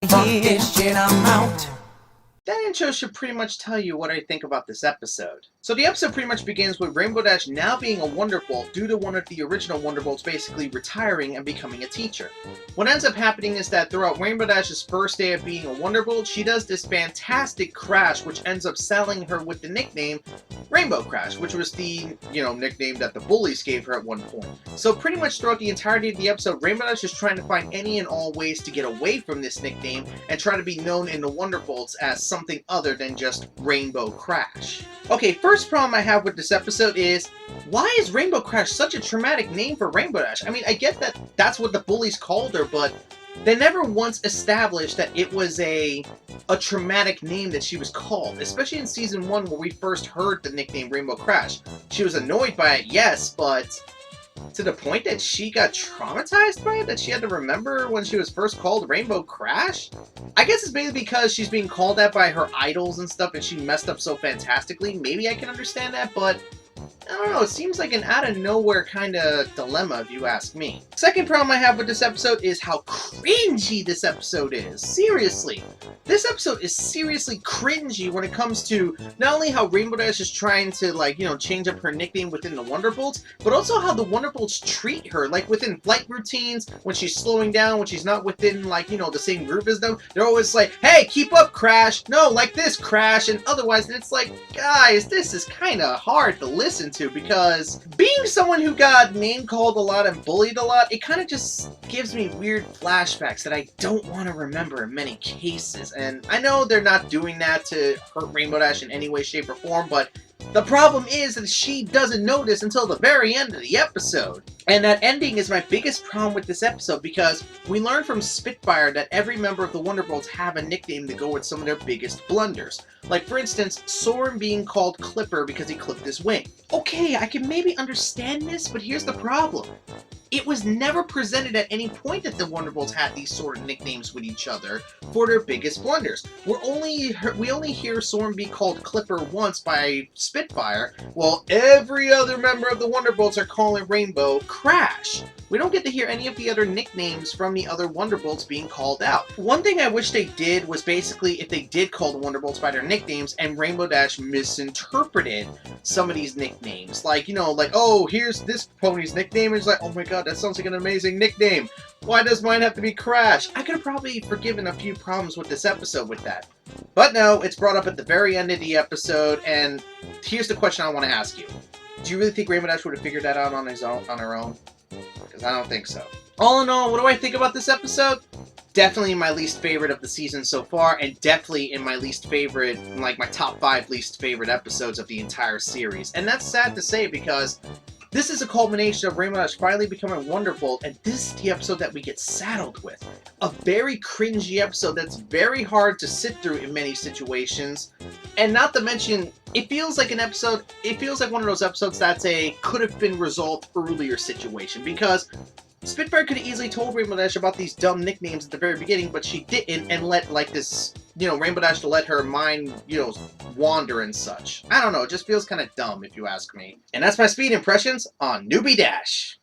Fuck this shit, I'm out. That intro should pretty much tell you what I think about this episode. So the episode pretty much begins with Rainbow Dash now being a Wonderbolt due to one of the original Wonderbolts basically retiring and becoming a teacher. What ends up happening is that throughout Rainbow Dash's first day of being a Wonderbolt, she does this fantastic crash which ends up selling her with the nickname Rainbow Crash, which was the, nickname that the bullies gave her at one point. So pretty much throughout the entirety of the episode, Rainbow Dash is trying to find any and all ways to get away from this nickname and try to be known in the Wonderbolts as something other than just Rainbow Crash. Okay, first problem I have with this episode is, why is Rainbow Crash such a traumatic name for Rainbow Dash? I mean, I get that that's what the bullies called her, but they never once established that it was a traumatic name that she was called, especially in Season 1 where we first heard the nickname Rainbow Crash. She was annoyed by it, yes, but to the point that she got traumatized by it, that she had to remember when she was first called Rainbow Crash? I guess it's mainly because she's being called that by her idols and stuff and she messed up so fantastically. Maybe I can understand that, but I don't know, it seems like an out-of-nowhere kind of dilemma if you ask me. Second problem I have with this episode is how cringy this episode is. Seriously. This episode is seriously cringy when it comes to not only how Rainbow Dash is trying to, change up her nickname within the Wonderbolts, but also how the Wonderbolts treat her, like within flight routines, when she's slowing down, when she's not within, the same group as them. They're always like, hey, keep up, Crash! No, like this, Crash! And otherwise, and it's like, guys, this is kind of hard to listen to, because being someone who got name-called a lot and bullied a lot, it kind of just gives me weird flashbacks that I don't want to remember in many cases. And I know they're not doing that to hurt Rainbow Dash in any way, shape, or form, but the problem is that she doesn't notice until the very end of the episode. And that ending is my biggest problem with this episode, because we learn from Spitfire that every member of the Wonderbolts have a nickname to go with some of their biggest blunders. Like, for instance, Soren being called Clipper because he clipped his wing. Okay, I can maybe understand this, but here's the problem. It was never presented at any point that the Wonderbolts had these sort of nicknames with each other for their biggest blunders. We only hear Soren be called Clipper once by Spitfire, while every other member of the Wonderbolts are calling Rainbow Crash. We don't get to hear any of the other nicknames from the other Wonderbolts being called out. One thing I wish they did was basically, if they did call the Wonderbolts by their nicknames and Rainbow Dash misinterpreted some of these nicknames. Oh, here's this pony's nickname, and it's like, oh my god, that sounds like an amazing nickname. Why does mine have to be Crash? I could have probably forgiven a few problems with this episode with that. But no, it's brought up at the very end of the episode, and here's the question I want to ask you. Do you really think Rainbow Dash would have figured that out on her own? Because I don't think so. All in all, what do I think about this episode? Definitely my least favorite of the season so far, and definitely in my least favorite, my top 5 least favorite episodes of the entire series. And that's sad to say, because this is a culmination of Rainbow Dash finally becoming Wonderbolt, and this is the episode that we get saddled with. A very cringy episode that's very hard to sit through in many situations, and not to mention, it feels like one of those episodes that's a could-have-been-resolved earlier situation, because Spitfire could have easily told Rainbow Dash about these dumb nicknames at the very beginning, but she didn't, and let, Rainbow Dash to let her mind, wander and such. I don't know, it just feels kind of dumb, if you ask me. And that's my speed impressions on Newbie Dash.